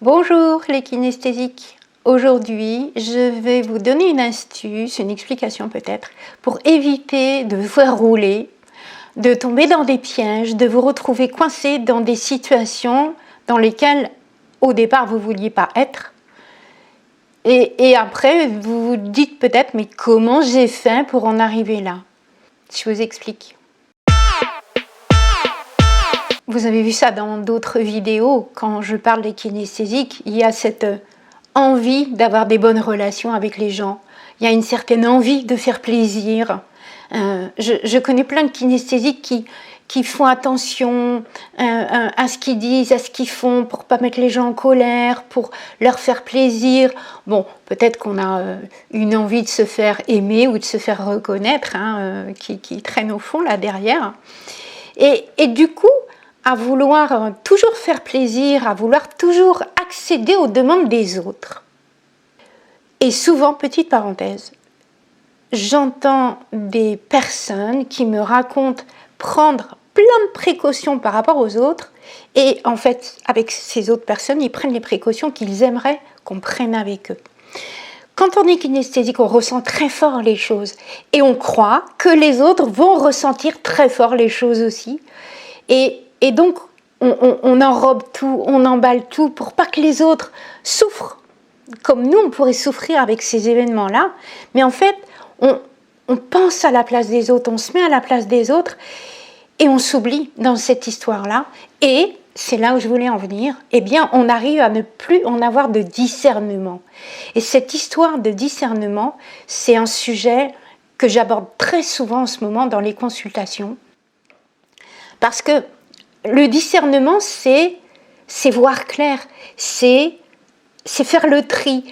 Bonjour les kinesthésiques. Aujourd'hui, je vais vous donner une astuce, une explication peut-être, pour éviter de vous faire rouler, de tomber dans des pièges, de vous retrouver coincé dans des situations dans lesquelles au départ vous ne vouliez pas être. Et après, vous vous dites peut-être, mais comment j'ai fait pour en arriver là? Je vous explique. Vous avez vu ça dans d'autres vidéos, quand je parle des kinesthésiques, il y a cette envie d'avoir des bonnes relations avec les gens. Il y a une certaine envie de faire plaisir. Je connais plein de kinesthésiques qui font attention à ce qu'ils disent, à ce qu'ils font, pour ne pas mettre les gens en colère, pour leur faire plaisir. Bon, peut-être qu'on a une envie de se faire aimer ou de se faire reconnaître, qui traîne au fond là derrière. Et du coup, à vouloir toujours faire plaisir, à vouloir toujours accéder aux demandes des autres. Et souvent, petite parenthèse, j'entends des personnes qui me racontent prendre plein de précautions par rapport aux autres, et en fait, avec ces autres personnes, ils prennent les précautions qu'ils aimeraient qu'on prenne avec eux. Quand on est kinesthésique, on ressent très fort les choses, et on croit que les autres vont ressentir très fort les choses aussi, et donc, on enrobe tout, on emballe tout pour pas que les autres souffrent, comme nous, on pourrait souffrir avec ces événements-là. Mais en fait, on pense à la place des autres, on se met à la place des autres, et on s'oublie dans cette histoire-là. Et c'est là où je voulais en venir. Eh bien, on arrive à ne plus en avoir de discernement. Et cette histoire de discernement, c'est un sujet que j'aborde très souvent en ce moment dans les consultations. Parce que le discernement, c'est voir clair, c'est faire le tri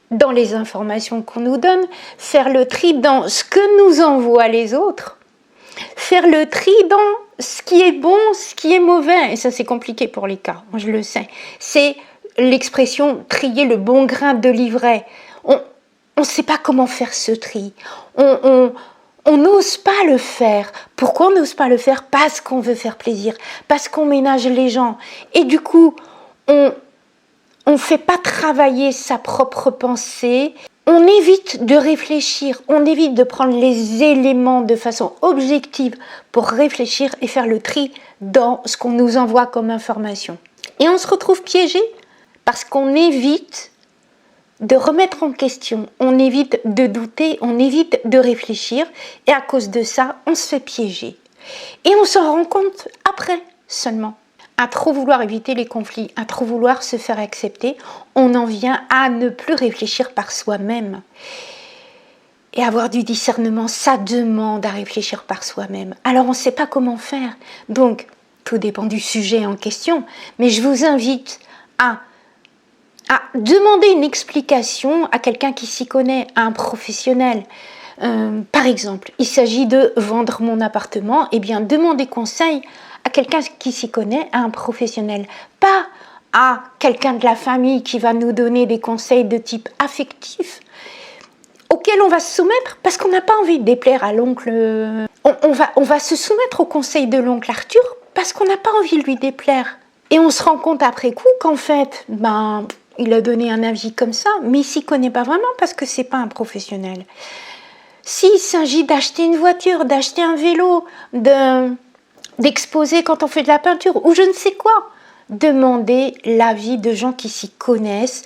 dans les informations qu'on nous donne, faire le tri dans ce que nous envoient les autres, faire le tri dans ce qui est bon, ce qui est mauvais. Et ça, c'est compliqué pour les cas, je le sais. C'est l'expression trier le bon grain de l'ivraie. On ne sait pas comment faire ce tri. On n'ose pas le faire. Pourquoi on n'ose pas le faire? Parce qu'on veut faire plaisir, parce qu'on ménage les gens. Et du coup, on ne fait pas travailler sa propre pensée. On évite de réfléchir, on évite de prendre les éléments de façon objective pour réfléchir et faire le tri dans ce qu'on nous envoie comme information. Et on se retrouve piégé parce qu'on évite de remettre en question, on évite de douter, on évite de réfléchir, et à cause de ça, on se fait piéger. Et on s'en rend compte après seulement. À trop vouloir éviter les conflits, à trop vouloir se faire accepter, on en vient à ne plus réfléchir par soi-même. Et avoir du discernement, ça demande à réfléchir par soi-même. Alors on ne sait pas comment faire. Donc, tout dépend du sujet en question, mais je vous invite à demander une explication à quelqu'un qui s'y connaît, à un professionnel. Par exemple, il s'agit de vendre mon appartement, eh bien demander conseil à quelqu'un qui s'y connaît, à un professionnel. Pas à quelqu'un de la famille qui va nous donner des conseils de type affectif, auxquels on va se soumettre parce qu'on n'a pas envie de déplaire à l'oncle. On va se soumettre aux conseils de l'oncle Arthur parce qu'on n'a pas envie de lui déplaire. Et on se rend compte après coup qu'en fait, il a donné un avis comme ça, mais il ne s'y connaît pas vraiment parce que ce n'est pas un professionnel. S'il s'agit d'acheter une voiture, d'acheter un vélo, d'exposer quand on fait de la peinture ou je ne sais quoi, demandez l'avis de gens qui s'y connaissent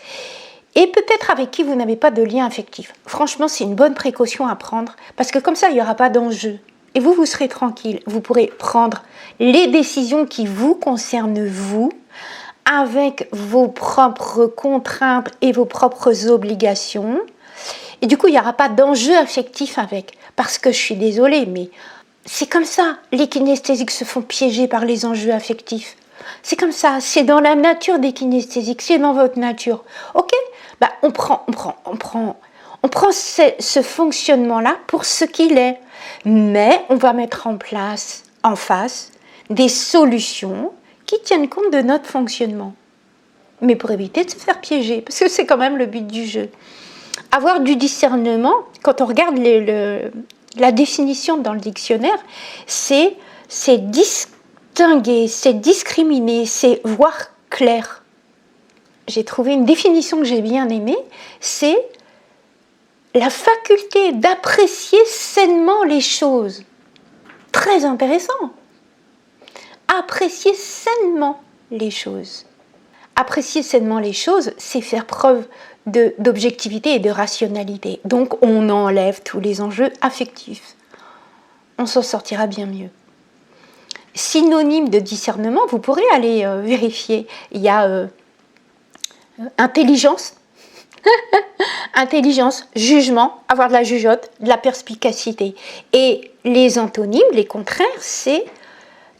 et peut-être avec qui vous n'avez pas de lien affectif. Franchement, c'est une bonne précaution à prendre parce que comme ça, il n'y aura pas d'enjeu. Et vous serez tranquille. Vous pourrez prendre les décisions qui vous concernent vous, avec vos propres contraintes et vos propres obligations. Et du coup, il n'y aura pas d'enjeu affectif avec. Parce que je suis désolée, mais c'est comme ça. Les kinesthésiques se font piéger par les enjeux affectifs. C'est comme ça. C'est dans la nature des kinesthésiques. C'est dans votre nature. Ok? On prend ce fonctionnement-là pour ce qu'il est. Mais on va mettre en place, en face, des solutions qui tiennent compte de notre fonctionnement. Mais pour éviter de se faire piéger, parce que c'est quand même le but du jeu. Avoir du discernement, quand on regarde la définition dans le dictionnaire, c'est distinguer, c'est discriminer, c'est voir clair. J'ai trouvé une définition que j'ai bien aimée, c'est la faculté d'apprécier sainement les choses. Très intéressant. Apprécier sainement les choses. Apprécier sainement les choses, c'est faire preuve d'objectivité et de rationalité. Donc on enlève tous les enjeux affectifs. On s'en sortira bien mieux. Synonyme de discernement, vous pourrez aller vérifier. Il y a intelligence, intelligence, jugement, avoir de la jugeote, de la perspicacité. Et les antonymes, les contraires, c'est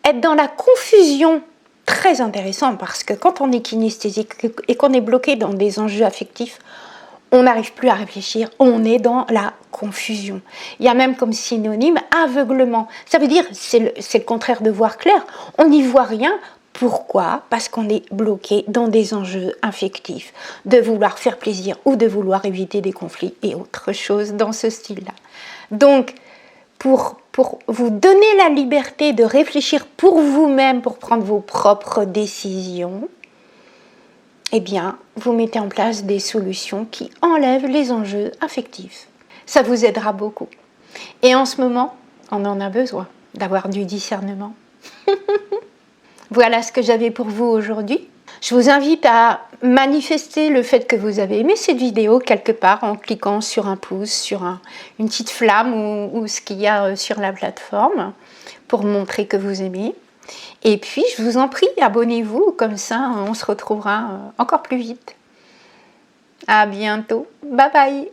être dans la confusion. Très intéressant parce que quand on est kinesthésique et qu'on est bloqué dans des enjeux affectifs, on n'arrive plus à réfléchir, on est dans la confusion. Il y a même comme synonyme aveuglement. Ça veut dire, c'est le contraire de voir clair, on n'y voit rien. Pourquoi? Parce qu'on est bloqué dans des enjeux affectifs, de vouloir faire plaisir ou de vouloir éviter des conflits et autre chose dans ce style-là. Donc, pour vous donner la liberté de réfléchir pour vous-même, pour prendre vos propres décisions, eh bien, vous mettez en place des solutions qui enlèvent les enjeux affectifs. Ça vous aidera beaucoup. Et en ce moment, on en a besoin d'avoir du discernement. Voilà ce que j'avais pour vous aujourd'hui. Je vous invite à manifester le fait que vous avez aimé cette vidéo quelque part en cliquant sur un pouce, sur une petite flamme ou ce qu'il y a sur la plateforme pour montrer que vous aimez. Et puis, je vous en prie, abonnez-vous, comme ça on se retrouvera encore plus vite. À bientôt, bye bye.